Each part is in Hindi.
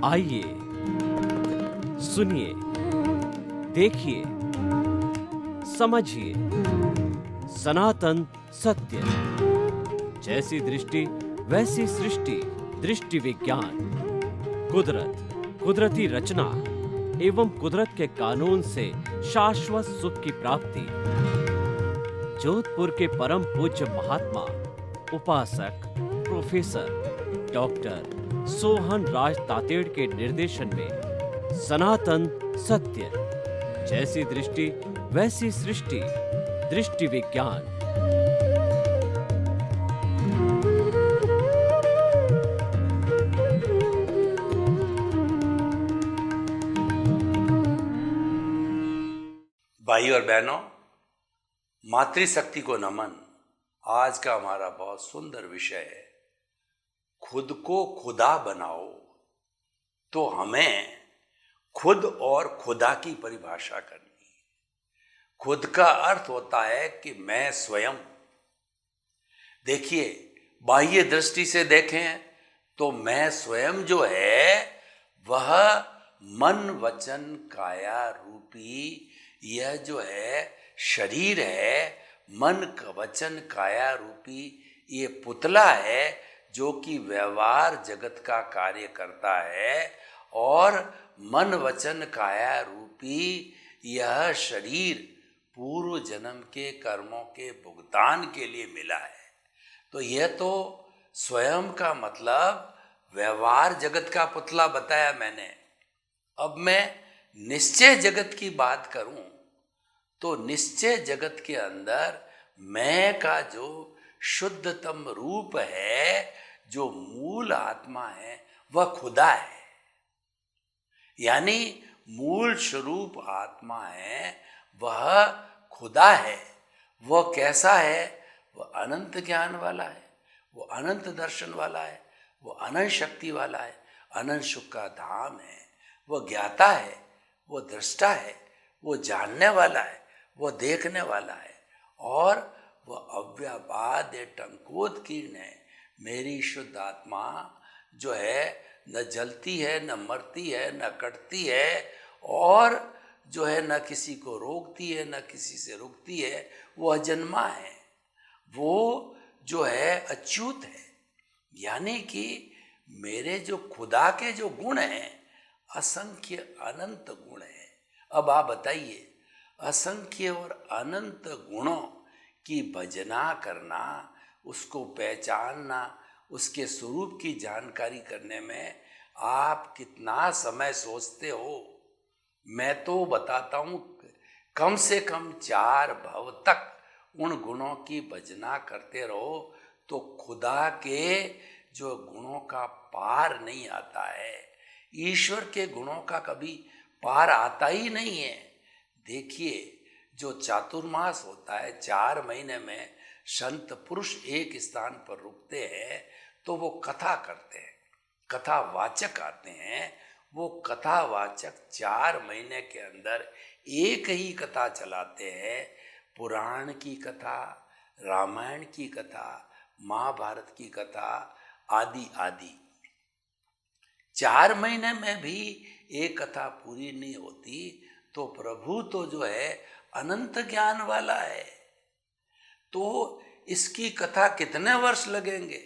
आइए, सुनिए, देखिए, समझिए सनातन सत्य। जैसी दृष्टि वैसी सृष्टि, दृष्टि विज्ञान। कुदरत, कुदरती रचना एवं कुदरत के कानून से शाश्वत सुख की प्राप्ति। जोधपुर के परम पूज्य महात्मा उपासक प्रोफेसर डॉक्टर सोहन राज तातेड़ के निर्देशन में सनातन सत्य। जैसी दृष्टि वैसी सृष्टि, दृष्टि विज्ञान। भाई और बहनों, मातृशक्ति को नमन। आज का हमारा बहुत सुंदर विषय है, खुद को खुदा बनाओ। तो हमें खुद और खुदा की परिभाषा करनी है। खुद का अर्थ होता है कि मैं स्वयं। देखिए, बाह्य दृष्टि से देखें तो मैं स्वयं जो है वह मन वचन काया रूपी यह जो है शरीर है, मन वचन काया रूपी ये पुतला है जो कि व्यवहार जगत का कार्य करता है। और मन वचन काया रूपी यह शरीर पूर्व जन्म के कर्मों के भुगतान के लिए मिला है। तो यह तो स्वयं का मतलब व्यवहार जगत का पुतला बताया मैंने। अब मैं निश्चय जगत की बात करूं तो निश्चय जगत के अंदर मैं का जो शुद्धतम रूप है, जो मूल आत्मा है, वह खुदा है। यानी मूल स्वरूप आत्मा है, वह खुदा है। वह कैसा है? वह अनंत ज्ञान वाला है, वह अनंत दर्शन वाला है, वह अनंत शक्ति वाला है, अनंत सुख का धाम है। वह ज्ञाता है, वह दृष्टा है, वह जानने वाला है, वह देखने वाला है, और वह अव्याबाद टंकोत्कीर्ण है। मेरी शुद्ध आत्मा जो है न जलती है, न मरती है, न कटती है, और जो है न किसी को रोकती है, न किसी से रुकती है। वो अजन्मा है, वो जो है अच्युत है। यानी कि मेरे जो खुदा के जो गुण हैं, असंख्य अनंत गुण हैं। अब आप बताइए, असंख्य और अनंत गुणों की भजना करना, उसको पहचानना, उसके स्वरूप की जानकारी करने में आप कितना समय सोचते हो? मैं तो बताता हूँ, कम से कम 4 भव तक उन गुणों की भजना करते रहो तो खुदा के जो गुणों का पार नहीं आता है। ईश्वर के गुणों का कभी पार आता ही नहीं है। देखिए, जो चातुर्मास होता है, 4 महीने में संत पुरुष एक स्थान पर रुकते हैं तो वो कथा करते हैं, कथावाचक आते हैं। वो कथावाचक 4 महीने के अंदर एक ही कथा चलाते हैं। पुराण की कथा, रामायण की कथा, महाभारत की कथा, आदि आदि। 4 महीने में भी एक कथा पूरी नहीं होती तो प्रभु तो जो है अनंत ज्ञान वाला है, तो इसकी कथा कितने वर्ष लगेंगे?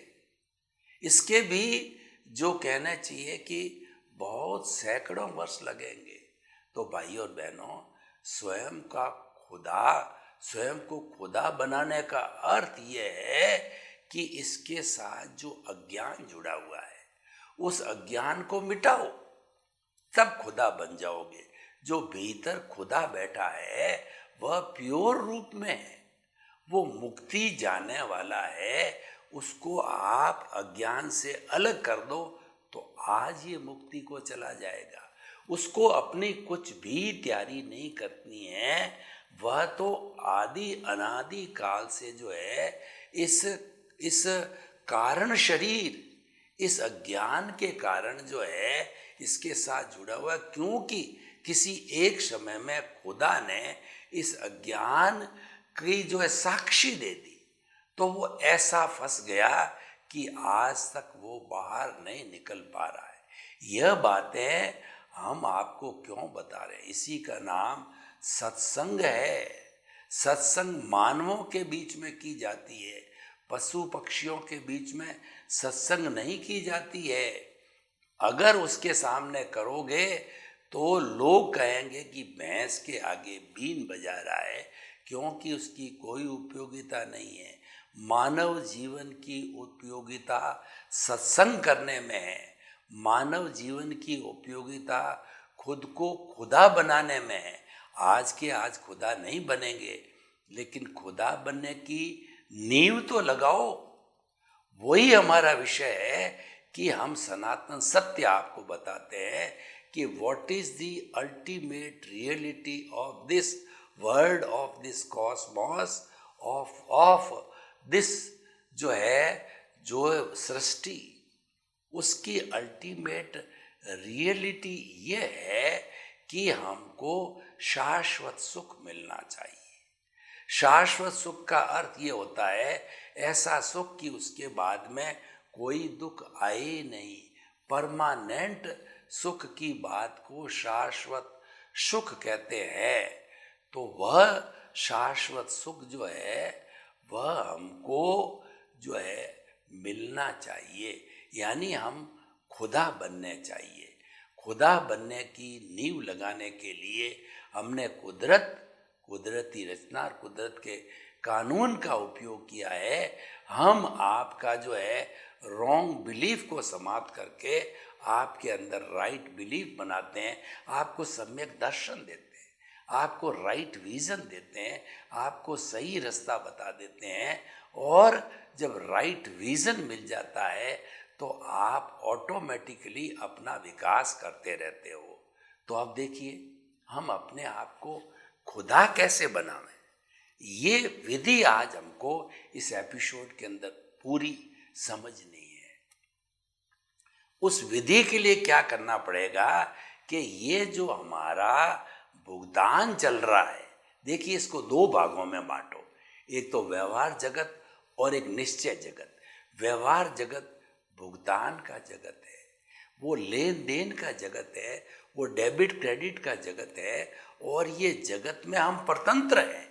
इसके भी जो कहना चाहिए कि बहुत सैकड़ों वर्ष लगेंगे। तो भाई और बहनों, स्वयं का खुदा, स्वयं को खुदा बनाने का अर्थ यह है कि इसके साथ जो अज्ञान जुड़ा हुआ है उस अज्ञान को मिटाओ, तब खुदा बन जाओगे। जो भीतर खुदा बैठा है वह प्योर रूप में है, वो मुक्ति जाने वाला है। उसको आप अज्ञान से अलग कर दो तो आज ये मुक्ति को चला जाएगा। उसको अपनी कुछ भी तैयारी नहीं करनी है। वह तो आदि अनादि काल से जो है इस कारण शरीर, इस अज्ञान के कारण जो है इसके साथ जुड़ा हुआ, क्योंकि किसी एक समय में खुदा ने इस अज्ञान की जो है साक्षी दे दी, तो वो ऐसा फंस गया कि आज तक वो बाहर नहीं निकल पा रहा है। यह बातें हम आपको क्यों बता रहे हैं? इसी का नाम सत्संग है। सत्संग मानवों के बीच में की जाती है, पशु पक्षियों के बीच में सत्संग नहीं की जाती है। अगर उसके सामने करोगे तो लोग कहेंगे कि भैंस के आगे बीन बजा रहा है, क्योंकि उसकी कोई उपयोगिता नहीं है। मानव जीवन की उपयोगिता सत्संग करने में है। मानव जीवन की उपयोगिता खुद को खुदा बनाने में है। आज के आज खुदा नहीं बनेंगे, लेकिन खुदा बनने की नींव तो लगाओ। वही हमारा विषय है कि हम सनातन सत्य आपको बताते हैं कि what is the ultimate reality of this world, of this Cosmos, of this जो है, जो सृष्टि, उसकी अल्टीमेट रियलिटी ये है कि हमको शाश्वत सुख मिलना चाहिए। शाश्वत सुख का अर्थ ये होता है ऐसा सुख कि उसके बाद में कोई दुख आए नहीं। परमानेंट सुख की बात को शाश्वत सुख कहते हैं। तो वह शाश्वत सुख जो है वह हमको जो है मिलना चाहिए, यानी हम खुदा बनने चाहिए। खुदा बनने की नींव लगाने के लिए हमने कुदरती रचना और कुदरत के कानून का उपयोग किया है। हम आपका जो है रॉन्ग बिलीफ को समाप्त करके आपके अंदर राइट बिलीफ बनाते हैं, आपको सम्यक दर्शन देते हैं, आपको राइट विजन देते हैं, आपको सही रास्ता बता देते हैं। और जब राइट विजन मिल जाता है तो आप ऑटोमेटिकली अपना विकास करते रहते हो। तो अब देखिए हम अपने आप को खुदा कैसे बनावें, ये विधि आज हमको इस एपिसोड के अंदर पूरी समझनी है। उस विधि के लिए क्या करना पड़ेगा कि ये जो हमारा भुगतान चल रहा है, देखिए इसको दो भागों में बांटो। एक तो व्यवहार जगत और एक निश्चय जगत। व्यवहार जगत भुगतान का जगत है, वो लेन देन का जगत है, वो डेबिट क्रेडिट का जगत है। और ये जगत में हम परतंत्र हैं,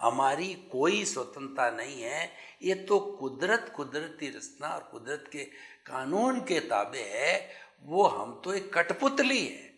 हमारी कोई स्वतंत्रता नहीं है। ये तो कुदरती रचना और कुदरत के कानून के ताबे है। वो हम तो एक कठपुतली है,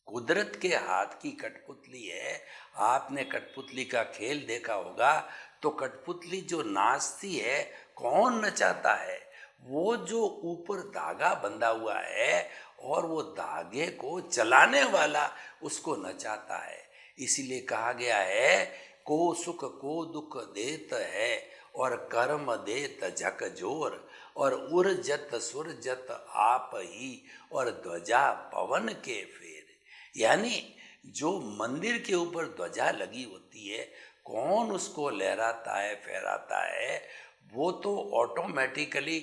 कुदरत के हाथ की कठपुतली है। आपने कठपुतली का खेल देखा होगा, तो कठपुतली जो नाचती है, कौन नचाता है? वो जो ऊपर धागा बंधा हुआ है और वो धागे को चलाने वाला उसको नचाता है। इसीलिए कहा गया है को सुख को दुख देत है और कर्म देत झकझोर और उर्जत सुरजत आप ही और ध्वजा पवन के फेर। यानी जो मंदिर के ऊपर ध्वजा लगी होती है, कौन उसको लहराता है, फहराता है? वो तो ऑटोमेटिकली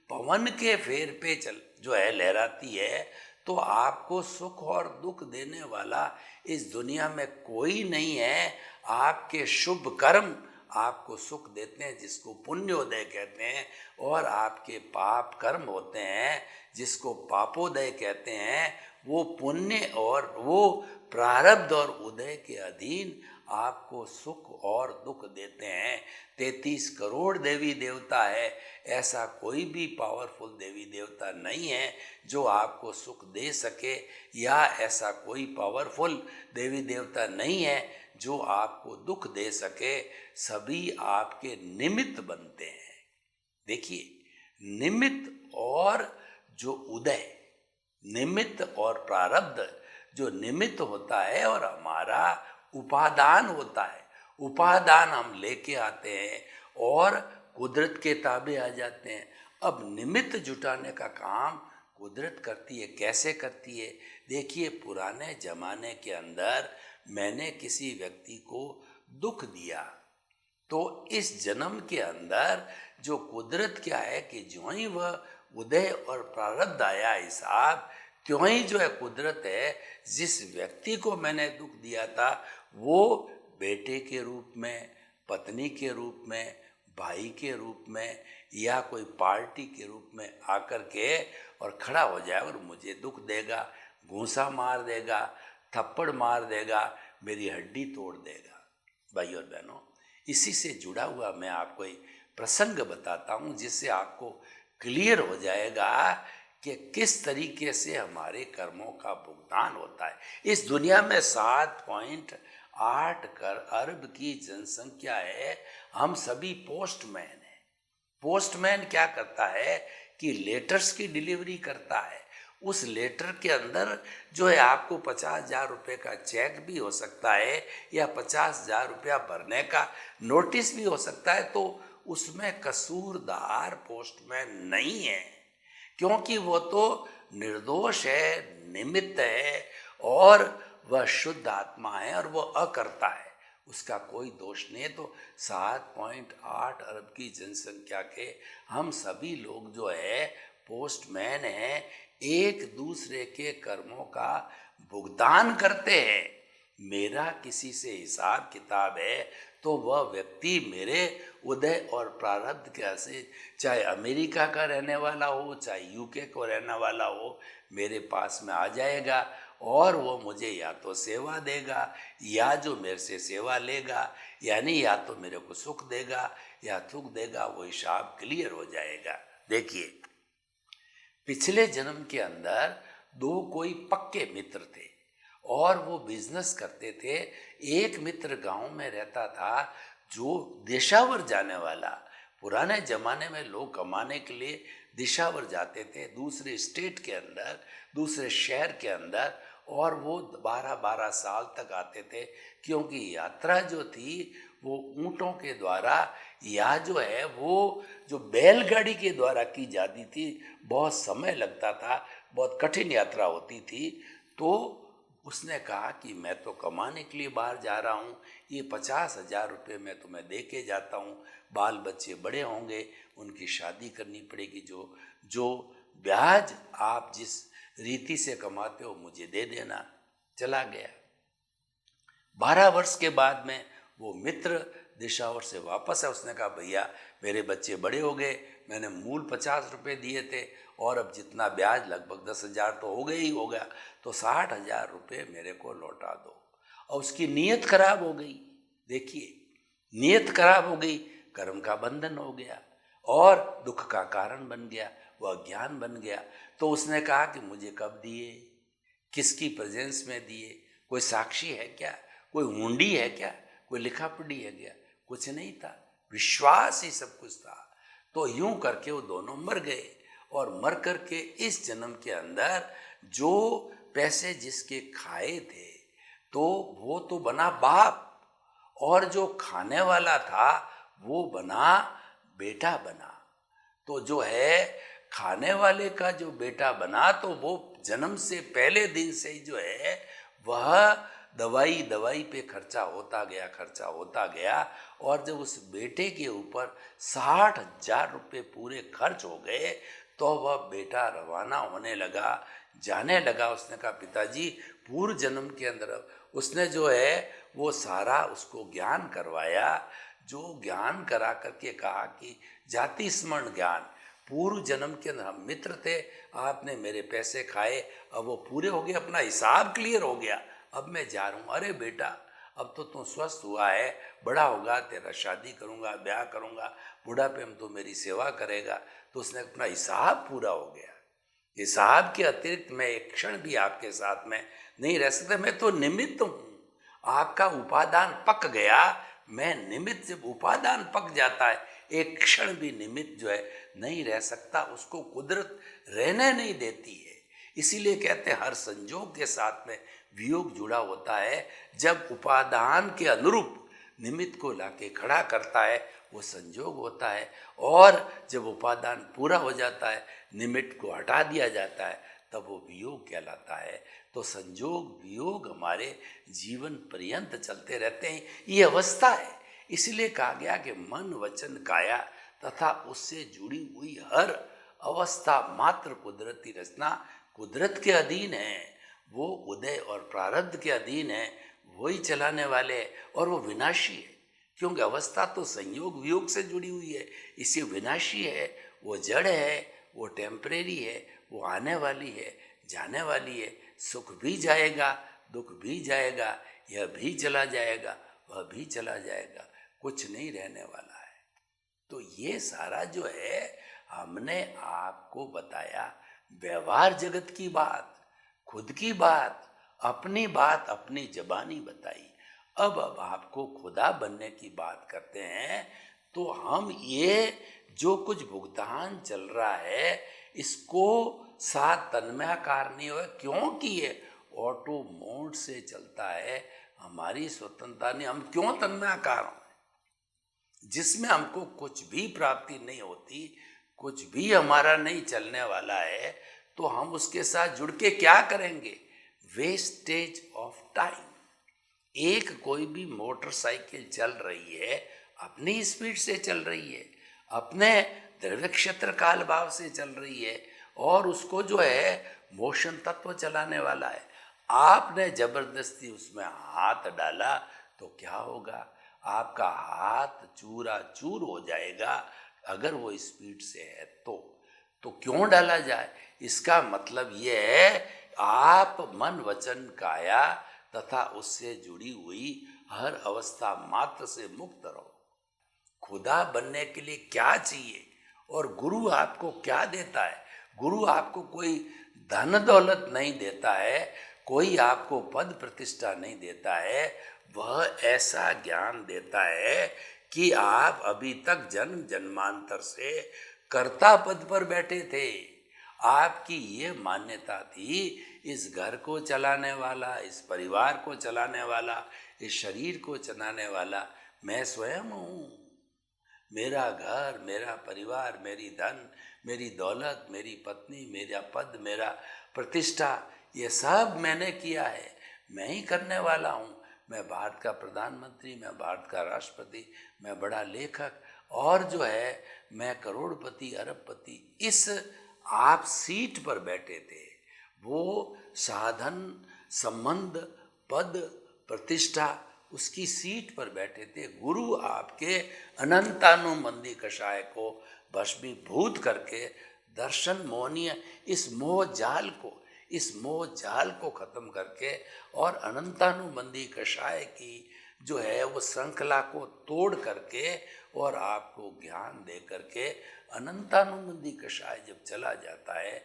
पवन के फेर पे जो है लहराती है। तो आपको सुख और दुख देने वाला इस दुनिया में कोई नहीं है। आपके शुभ कर्म आपको सुख देते हैं, जिसको पुण्योदय कहते हैं, और आपके पाप कर्म होते हैं जिसको पापोदय कहते हैं। वो पुण्य और वो प्रारब्ध और उदय के अधीन आपको सुख और दुख देते हैं। 33 करोड़ देवी देवता है, ऐसा कोई भी पावरफुल देवी देवता नहीं है जो आपको सुख दे सके, या ऐसा कोई पावरफुल देवी देवता नहीं है जो आपको दुख दे सके। सभी आपके निमित्त बनते हैं। देखिए, निमित्त और जो उदय, निमित्त और प्रारब्ध, जो निमित्त होता है और हमारा उपादान होता है। उपादान हम लेके आते हैं और कुदरत के ताबे आ जाते हैं। अब निमित्त जुटाने का काम कुदरत करती है। कैसे करती है? देखिए, पुराने जमाने के अंदर मैंने किसी व्यक्ति को दुख दिया, तो इस जन्म के अंदर जो कुदरत क्या है कि जो ही वह उदय और प्रारब्ध आया हिसाब, त्यों ही जो है कुदरत है, जिस व्यक्ति को मैंने दुख दिया था वो बेटे के रूप में, पत्नी के रूप में, भाई के रूप में या कोई पार्टी के रूप में आकर के और खड़ा हो जाए और मुझे दुख देगा, घूंसा मार देगा, थप्पड़ मार देगा, मेरी हड्डी तोड़ देगा। भाई और बहनों, इसी से जुड़ा हुआ मैं आपको एक प्रसंग बताता हूँ जिससे आपको क्लियर हो जाएगा कि किस तरीके से हमारे कर्मों का भुगतान होता है। इस दुनिया में 7.8 अरब की जनसंख्या है। हम सभी पोस्टमैन हैं। पोस्टमैन क्या करता है कि लेटर्स की डिलीवरी करता है। उस लेटर के अंदर जो है आपको 50,000 रुपये का चेक भी हो सकता है या 50,000 रुपया भरने का नोटिस भी हो सकता है। तो उसमें कसूरदार पोस्टमैन नहीं है, क्योंकि वो तो निर्दोष है, निमित्त है और वह शुद्ध आत्मा है और वह अकर्ता है, उसका कोई दोष नहीं है। तो 7.8 अरब की जनसंख्या के हम सभी लोग जो है पोस्टमैन हैं, एक दूसरे के कर्मों का भुगतान करते हैं। मेरा किसी से हिसाब किताब है तो वह व्यक्ति मेरे उदय और प्रारब्ध कैसे, चाहे अमेरिका का रहने वाला हो, चाहे यूके को रहने वाला हो, मेरे पास में आ जाएगा और वो मुझे या तो सेवा देगा या जो मेरे से सेवा लेगा, यानी या तो मेरे को सुख देगा या दुख देगा, वो हिसाब क्लियर हो जाएगा। देखिए, पिछले जन्म के अंदर दो कोई पक्के मित्र थे और वो बिजनेस करते थे। एक मित्र गांव में रहता था जो देशावर जाने वाला। पुराने जमाने में लोग कमाने के लिए देशावर जाते थे, दूसरे स्टेट के अंदर, दूसरे शहर के अंदर, और वो 12-12 साल तक आते थे, क्योंकि यात्रा जो थी वो ऊँटों के द्वारा या जो है वो जो बैलगाड़ी के द्वारा की जाती थी। बहुत समय लगता था, बहुत कठिन यात्रा होती थी। तो उसने कहा कि मैं तो कमाने के लिए बाहर जा रहा हूँ, ये 50,000 रुपये मैं तुम्हें दे के जाता हूँ, बाल बच्चे बड़े होंगे, उनकी शादी करनी पड़ेगी, जो ब्याज आप जिस रीति से कमाते हो मुझे दे देना। चला गया। 12 वर्ष के बाद में वो मित्र देशावर से वापस है। उसने कहा भैया मेरे बच्चे बड़े हो गए, मैंने मूल 50 रुपये दिए थे और अब जितना ब्याज लगभग 10,000 तो हो गया ही हो गया, तो 60,000 रुपये मेरे को लौटा दो। और उसकी नीयत खराब हो गई। देखिए, नीयत खराब हो गई, कर्म का बंधन हो गया और दुख का कारण बन गया, वह ज्ञान बन गया। तो उसने कहा कि मुझे कब दिए, किसकी प्रेजेंस में दिए, कोई साक्षी है क्या, कोई हुंडी है क्या, कोई लिखा पढ़ी है क्या? कुछ नहीं था, विश्वास ही सब कुछ था। तो यूं करके वो दोनों मर गए और मर करके इस जन्म के अंदर जो पैसे जिसके खाए थे तो वो तो बना बाप, और जो खाने वाला था वो बना बेटा बना। तो जो है खाने वाले का जो बेटा बना, तो वो जन्म से पहले दिन से ही जो है वह दवाई पे खर्चा होता गया और जब उस बेटे के ऊपर 60,000 रुपये पूरे खर्च हो गए तो वह बेटा रवाना होने लगा, जाने लगा। उसने कहा पिताजी, पूर्व जन्म के अंदर उसने जो है वो सारा उसको ज्ञान करवाया, जो ज्ञान करा करके कहा कि जाति स्मरण ज्ञान, पूर्व जन्म के अंदर हम मित्र थे, आपने मेरे पैसे खाए, अब वो पूरे हो गए, अपना हिसाब क्लियर हो गया, अब मैं जा रहा हूँ। अरे बेटा, अब तो तू स्वस्थ हुआ है, बड़ा होगा, तेरा शादी करूँगा, ब्याह करूँगा, बुढ़ापे में तो मेरी सेवा करेगा। तो उसने अपना हिसाब पूरा हो गया। हिसाब के अतिरिक्त मैं एक क्षण भी आपके साथ में नहीं रह सकता, मैं तो निमित्त हूँ। आपका उपादान पक गया, मैं निमित्त। जब उपादान पक जाता है, एक क्षण भी निमित्त जो है नहीं रह सकता, उसको कुदरत रहने नहीं देती है। इसीलिए कहते हैं हर संजोग के साथ में वियोग जुड़ा होता है। जब उपादान के अनुरूप निमित्त को लाके खड़ा करता है वो संजोग होता है, और जब उपादान पूरा हो जाता है, निमित्त को हटा दिया जाता है, तब वो वियोग कहलाता है। तो संजोग वियोग हमारे जीवन पर्यंत चलते रहते हैं, ये अवस्था है। इसलिए कहा गया कि मन वचन काया तथा उससे जुड़ी हुई हर अवस्था मात्र कुदरती रचना कुदरत के अधीन है। वो उदय और प्रारब्ध के अधीन है, वही चलाने वाले हैं, और वो विनाशी है। क्योंकि अवस्था तो संयोग वियोग से जुड़ी हुई है, इसे विनाशी है, वो जड़ है, वो टेम्परेरी है, वो आने वाली है, जाने वाली है। सुख भी जाएगा, दुख भी जाएगा, यह भी चला जाएगा, वह भी चला जाएगा, कुछ नहीं रहने वाला है। तो ये सारा जो है हमने आपको बताया, व्यवहार जगत की बात, खुद की बात, अपनी जबानी बताई। अब आपको खुदा बनने की बात करते हैं। तो हम ये जो कुछ भुगतान चल रहा है इसको साथ तन्मयाकार नहीं हो, क्योंकि ये ऑटो मोड से चलता है। हमारी स्वतंत्रता ने हम क्यों तन्मयाकार हो, जिसमें हमको कुछ भी प्राप्ति नहीं होती, कुछ भी हमारा नहीं चलने वाला है, तो हम उसके साथ जुड़ के क्या करेंगे? Wastage of time. एक कोई भी मोटरसाइकिल चल रही है, अपनी स्पीड से चल रही है, अपने द्रव्य क्षेत्र काल भाव से चल रही है, और उसको जो है मोशन तत्व चलाने वाला है। आपने जबरदस्ती उसमें हाथ डाला तो क्या होगा? आपका हाथ चूरा चूर हो जाएगा, अगर वो स्पीड से है तो क्यों डाला जाए? इसका मतलब ये है आप मन वचन काया तथा उससे जुड़ी हुई हर अवस्था मात्र से मुक्त रहो। खुदा बनने के लिए क्या चाहिए और गुरु आपको क्या देता है? गुरु आपको कोई धन दौलत नहीं देता है, कोई आपको पद प्रतिष्ठा नहीं देता है। वह ऐसा ज्ञान देता है कि आप अभी तक जन्म जन्मांतर से कर्ता पद पर बैठे थे। आपकी ये मान्यता थी, इस घर को चलाने वाला, इस परिवार को चलाने वाला, इस शरीर को चलाने वाला मैं स्वयं हूँ। मेरा घर, मेरा परिवार, मेरी धन, मेरी दौलत, मेरी पत्नी, मेरा पद, मेरा प्रतिष्ठा, ये सब मैंने किया है, मैं ही करने वाला हूँ। मैं भारत का प्रधानमंत्री, मैं भारत का राष्ट्रपति, मैं बड़ा लेखक, और जो है मैं करोड़पति, अरबपति। इस आप सीट पर बैठे थे, वो साधन, संबंध, पद, प्रतिष्ठा, उसकी सीट पर बैठे थे। गुरु आपके अनंतानुबंधी कषाय को भस्मीभूत करके दर्शन मोहनीय इस मोह जाल को खत्म करके और अनंतानुबंधी कषाय की जो है वो श्रृंखला को तोड़ करके और आपको ज्ञान दे करके अनंतानुबंधी कषाय जब चला जाता है,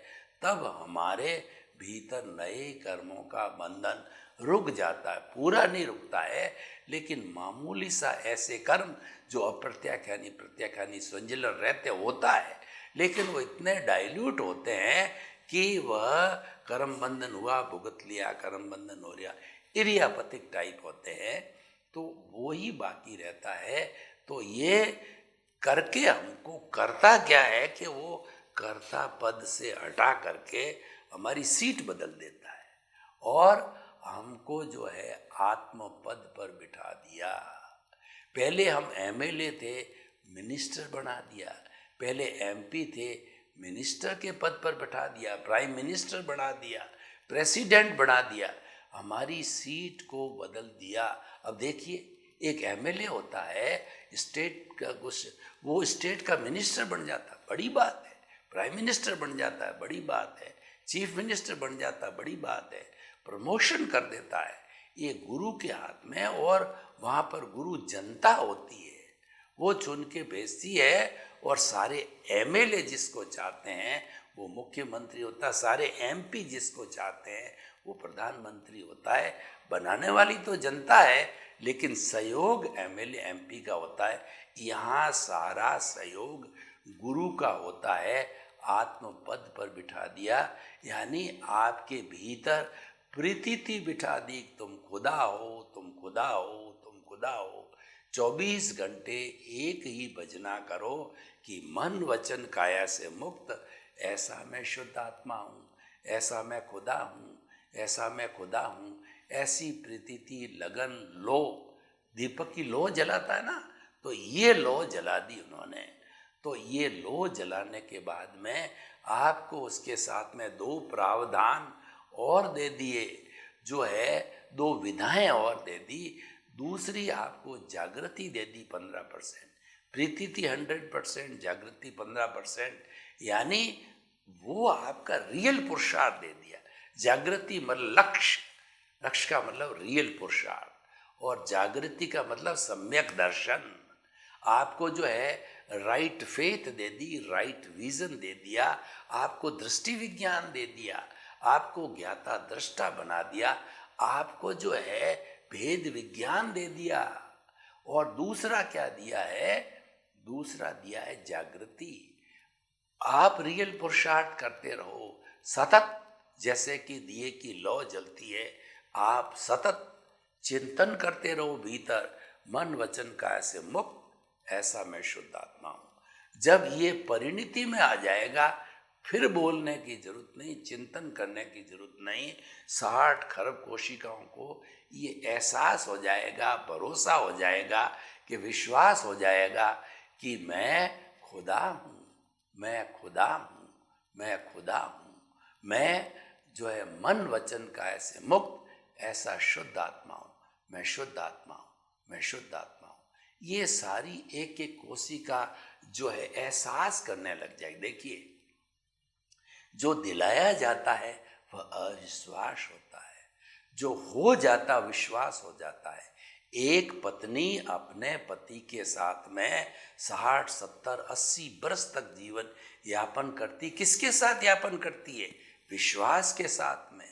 तब हमारे भीतर नए कर्मों का बंधन रुक जाता है। पूरा नहीं रुकता है, लेकिन मामूली सा ऐसे कर्म जो अप्रत्याख्यानी प्रत्याख्यानी संजलन रहते होता है, लेकिन वो इतने डाइल्यूट होते हैं कि वह कर्म बंधन हुआ, भुगत लिया, कर्म बंधन हो गया, इरियापतिक टाइप होते हैं, तो वो ही बाकी रहता है। तो ये करके हमको करता क्या है कि वो कर्ता पद से हटा करके हमारी सीट बदल देता है और हमको जो है आत्म पद पर बिठा दिया। पहले हम एमएलए थे, मिनिस्टर बना दिया। पहले एमपी थे, मिनिस्टर के पद पर बिठा दिया, प्राइम मिनिस्टर बना दिया, प्रेसिडेंट बना दिया, हमारी सीट को बदल दिया। अब देखिए, एक एमएलए होता है, स्टेट का वो स्टेट का मिनिस्टर बन जाता, बड़ी बात है। प्राइम मिनिस्टर बन जाता है, बड़ी बात है। चीफ मिनिस्टर बन जाता, बड़ी बात है। प्रमोशन कर देता है, ये गुरु के हाथ में। और वहाँ पर गुरु जनता होती है, वो चुन के भेजती है। और सारे एमएलए जिसको चाहते हैं वो मुख्यमंत्री होता है, सारे एमपी जिसको चाहते हैं वो प्रधानमंत्री होता है। बनाने वाली तो जनता है, लेकिन सहयोग एमएलए एमपी का होता है। यहाँ सारा सहयोग गुरु का होता है। आत्म पद पर बिठा दिया, यानी आपके भीतर प्रीति बिठा दी, तुम खुदा हो, तुम खुदा हो, तुम खुदा हो। 24 घंटे एक ही भजना करो कि मन वचन काया से मुक्त, ऐसा मैं शुद्ध आत्मा हूँ, ऐसा मैं खुदा हूँ, ऐसा मैं खुदा हूँ। ऐसी प्रीति, लगन, लो, दीपक की लो जलाता है ना, तो ये लो जला दी उन्होंने। तो ये लो जलाने के बाद में आपको उसके साथ में 2 प्रावधान और दे दिए, जो है 2 विधाएं और दे दी। दूसरी आपको जागृति दे दी 15%, प्रीति थी 100%, जागृति 15%, यानी वो आपका रियल पुरुषार्थ दे दिया। जागृति मतलब लक्ष्य, लक्ष्य का मतलब रियल पुरुषार्थ, और जागृति का मतलब सम्यक दर्शन। आपको जो है राइट फेथ दे दी, राइट विजन दे दिया, आपको दृष्टि विज्ञान दे दिया, आपको ज्ञाता दृष्टा बना दिया, आपको जो है भेद विज्ञान दे दिया। और दूसरा क्या दिया है? दूसरा दिया है जागृति। आप रियल पुरुषार्थ करते रहो सतत, जैसे कि दिए की लौ जलती है, आप सतत चिंतन करते रहो भीतर, मन वचन काया से मुक्त, ऐसा मैं शुद्ध आत्मा हूं। जब ये परिणति में आ जाएगा, फिर बोलने की जरूरत नहीं, चिंतन करने की जरूरत नहीं। 60 खरब कोशिकाओं को ये एहसास हो जाएगा, भरोसा हो जाएगा, कि विश्वास हो जाएगा कि मैं खुदा हूँ, मैं खुदा हूँ, मैं खुदा हूँ, मैं जो है मन वचन काया से मुक्त, ऐसा शुद्ध आत्मा हूँ, मैं शुद्ध आत्मा हूँ, मैं शुद्ध आत्मा हूँ। ये सारी एक एक कोशिका जो है एहसास करने लग जाएगी। देखिए, जो दिलाया जाता है वह अविश्वास होता है, जो हो जाता विश्वास हो जाता है। एक पत्नी अपने पति के साथ में 60, 70, 80 बरस तक जीवन यापन करती, किसके साथ यापन करती है? विश्वास के साथ में।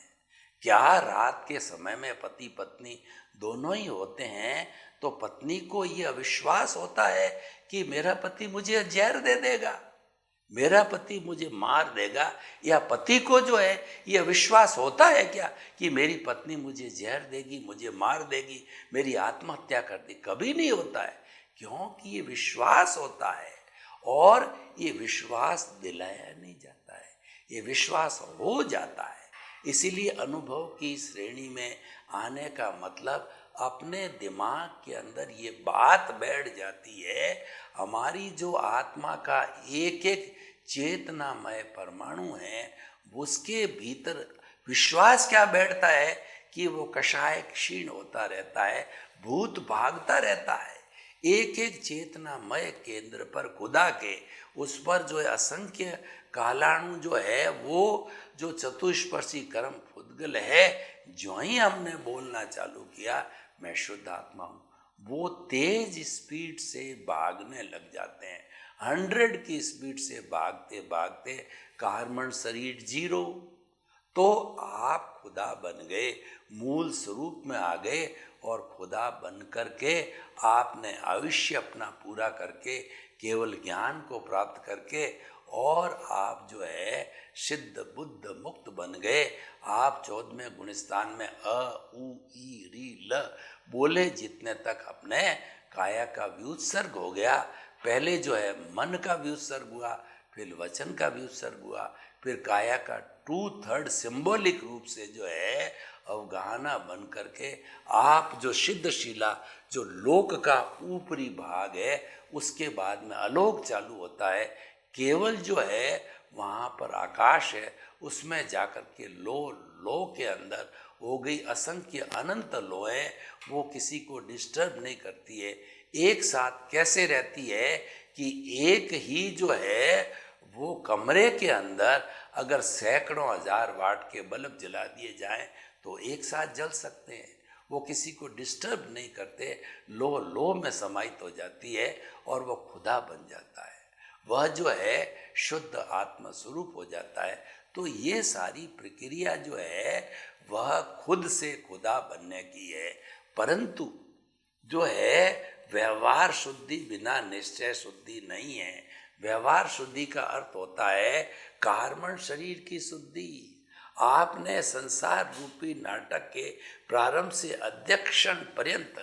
क्या रात के समय में पति पत्नी दोनों ही होते हैं, तो पत्नी को यह अविश्वास होता है कि मेरा पति मुझे जहर दे देगा, मेरा पति मुझे मार देगा, या पति को जो है यह विश्वास होता है क्या कि मेरी पत्नी मुझे जहर देगी, मुझे मार देगी, मेरी आत्महत्या कर दी? कभी नहीं होता है, क्योंकि ये विश्वास होता है। और ये विश्वास दिलाया नहीं जाता है, ये विश्वास हो जाता है। इसीलिए अनुभव की श्रेणी में आने का मतलब अपने दिमाग के अंदर ये बात बैठ जाती है, हमारी जो आत्मा का एक एक चेतनामय परमाणु है, उसके भीतर विश्वास क्या बैठता है कि वो कषाय क्षीण होता रहता है, भूत भागता रहता है। एक एक चेतनामय केंद्र पर खुदा के, उस पर जो है असंख्य कालाणु जो है, वो जो चतुष्पर्शी कर्म फुदगल है, जो ही हमने बोलना चालू किया मैं शुद्ध आत्मा हूँ, वो तेज स्पीड से भागने लग जाते हैं। 100 की स्पीड से भागते भागते कार्बन शरीर 0, तो आप खुदा बन गए, मूल स्वरूप में आ गए, और खुदा बन करके आपने आयुष्य अपना पूरा करके केवल ज्ञान को प्राप्त करके, और आप जो है सिद्ध बुद्ध मुक्त बन गए। आप 14वें गुणस्थान में अ उ ई री ल बोले जितने तक अपने काया का व्युत्सर्ग हो गया। पहले जो है मन का व्युत्सर्ग हुआ, फिर वचन का व्युत्सर्ग हुआ, फिर काया का 2/3 सिंबॉलिक रूप से जो है अवगाहना बन करके आप जो सिद्धशिला, जो लोक का ऊपरी भाग है, उसके बाद में अलोक चालू होता है। केवल जो है वहाँ पर आकाश है, उसमें जाकर के लो के अंदर हो गई असंख्य अनंत लोएं, वो किसी को डिस्टर्ब नहीं करती है। एक साथ कैसे रहती है कि एक ही जो है वो कमरे के अंदर अगर सैकड़ों हजार वाट के बल्ब जला दिए जाएं तो एक साथ जल सकते हैं, वो किसी को डिस्टर्ब नहीं करते, लो में समाहित हो जाती है और वो खुदा बन जाता है, वह जो है शुद्ध आत्म स्वरूप हो जाता है। तो ये सारी प्रक्रिया जो है वह खुद से खुदा बनने की है, परंतु जो है व्यवहार शुद्धि बिना निश्चय शुद्धि नहीं है। व्यवहार शुद्धि का अर्थ होता है कार्बन शरीर की शुद्धि। आपने संसार रूपी नाटक के प्रारंभ से अध्यक्षण पर्यंत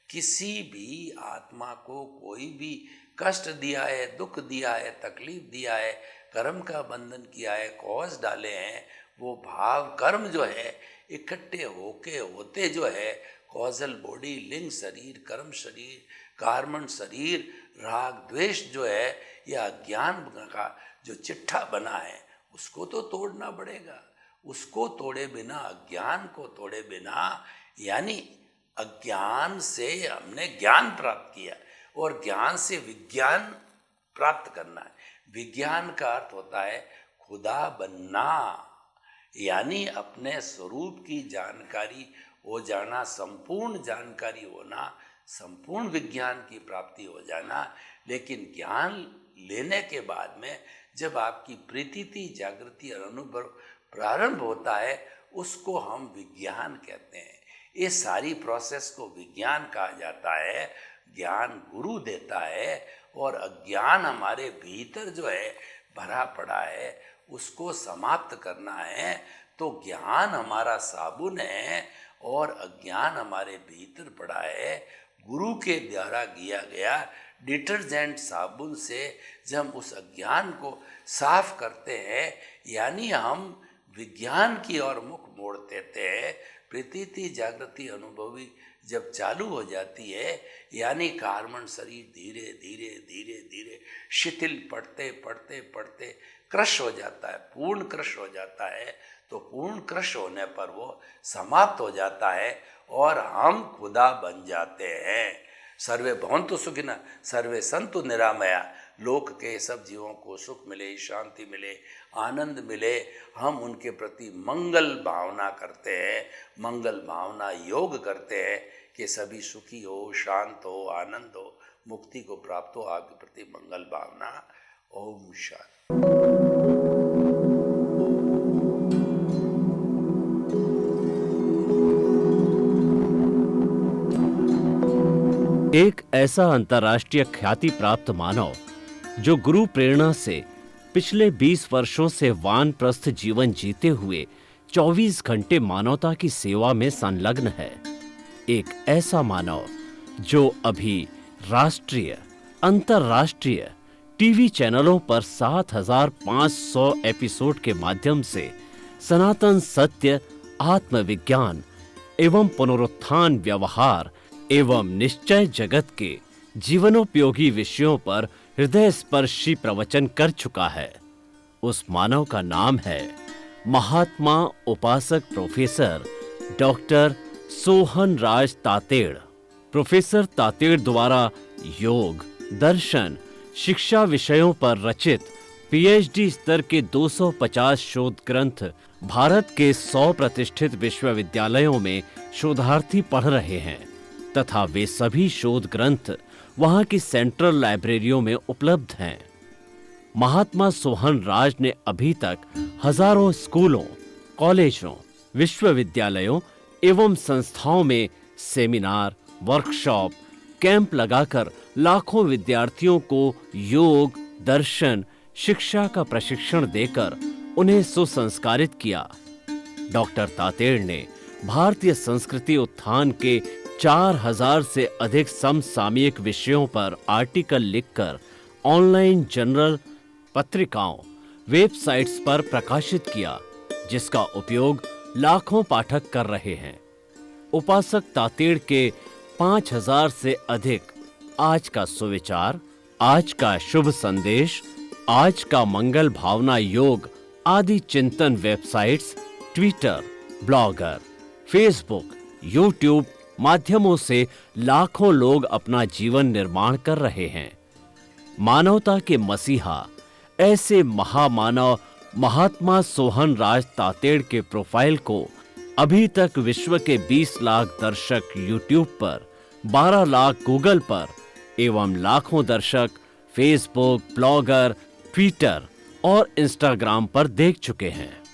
किसी भी आत्मा को कोई भी कष्ट दिया है, दुख दिया है, तकलीफ दिया है, कर्म का बंधन किया है, कॉज डाले हैं, वो भाव कर्म जो है इकट्ठे होते जो है कॉजल बॉडी, लिंग शरीर, कर्म शरीर, कार्बन शरीर, राग द्वेष जो है या ज्ञान का जो चिट्ठा बना है उसको तो तोड़ना पड़ेगा। उसको तोड़े बिना, अज्ञान को तोड़े बिना, यानी अज्ञान से हमने ज्ञान प्राप्त किया और ज्ञान से विज्ञान प्राप्त करना है। विज्ञान का अर्थ होता है खुदा बनना, यानी अपने स्वरूप की जानकारी हो जाना, संपूर्ण जानकारी होना, संपूर्ण विज्ञान की प्राप्ति हो जाना। लेकिन ज्ञान लेने के बाद में जब आपकी प्रतीति, जागृति और अनुभव प्रारंभ होता है, उसको हम विज्ञान कहते हैं। ये सारी प्रोसेस को विज्ञान कहा जाता है। ज्ञान गुरु देता है और अज्ञान हमारे भीतर जो है भरा पड़ा है, उसको समाप्त करना है। तो ज्ञान हमारा साबुन है और अज्ञान हमारे भीतर पड़ा है। गुरु के द्वारा किया गया डिटर्जेंट साबुन से जब हम उस अज्ञान को साफ करते हैं, यानी हम विज्ञान की ओर मुख मोड़ देते हैं। प्रतीति, जागृति, अनुभवी जब चालू हो जाती है, यानी कार्बन शरीर धीरे धीरे धीरे धीरे शिथिल पड़ते पड़ते पड़ते क्रश हो जाता है, पूर्ण क्रश हो जाता है। तो पूर्ण क्रश होने पर वो समाप्त हो जाता है और हम खुदा बन जाते हैं। सर्वे भवन्तु सुखिनः, सर्वे सन्तु निरामया। लोक के सब जीवों को सुख मिले, शांति मिले, आनंद मिले। हम उनके प्रति मंगल भावना करते हैं, मंगल भावना योग करते हैं कि सभी सुखी हो, शांत हो, आनंद हो, मुक्ति को प्राप्त हो। आपके प्रति मंगल भावना। ओम शांति। एक ऐसा अंतर्राष्ट्रीय ख्याति प्राप्त मानव जो गुरु प्रेरणा से पिछले 20 वर्षों से वानप्रस्थ जीवन जीते हुए 24 घंटे मानवता की सेवा में संलग्न है। एक ऐसा मानव जो अभी राष्ट्रीय, अंतर्राष्ट्रीय टीवी चैनलों पर 7,500 एपिसोड के माध्यम से सनातन सत्य, आत्मविज्ञान एवं पुनरुत्थान, व्यवहार एवं निश्चय जगत के जीवनोपयोगी विषयों पर हृदय स्पर्शी प्रवचन कर चुका है। उस मानव का नाम है महात्मा उपासक प्रोफेसर डॉक्टर सोहन राज तातेड़। प्रोफेसर तातेड़ द्वारा योग, दर्शन, शिक्षा विषयों पर रचित पीएचडी स्तर के 250 शोध ग्रंथ भारत के 100 प्रतिष्ठित विश्वविद्यालयों में शोधार्थी पढ़ रहे हैं तथा वे सभी शोध ग्रंथ वहां की सेंट्रल लाइब्रेरियों में उपलब्ध हैं। महात्मा सोहन राज ने अभी तक हजारों स्कूलों, कॉलेजों, विश्वविद्यालयों एवं संस्थाओं में सेमिनार, वर्कशॉप, कैंप लगाकर लाखों विद्यार्थियों को योग, दर्शन, शिक्षा का प्रशिक्षण देकर उन्हें सुसंस्कारित किया। डॉक्टर तातेड़ ने भारतीय संस्कृति उत्थान के 4000 से अधिक समसामयिक विषयों पर आर्टिकल लिखकर ऑनलाइन जर्नल, पत्रिकाओं, वेबसाइट्स पर प्रकाशित किया, जिसका उपयोग लाखों पाठक कर रहे हैं। उपासक तातेड़ के 5000 से अधिक आज का सुविचार, आज का शुभ संदेश, आज का मंगल भावना योग आदि चिंतन websites, Twitter, blogger, Facebook, YouTube माध्यमों से लाखों लोग अपना जीवन निर्माण कर रहे हैं। मानवता के मसीहा ऐसे महामानव महात्मा सोहन राज तातेड़ के प्रोफाइल को अभी तक विश्व के 20 लाख दर्शक यूट्यूब पर, 12 लाख गूगल पर एवं लाखों दर्शक फेसबुक, ब्लॉगर, ट्विटर और इंस्टाग्राम पर देख चुके हैं।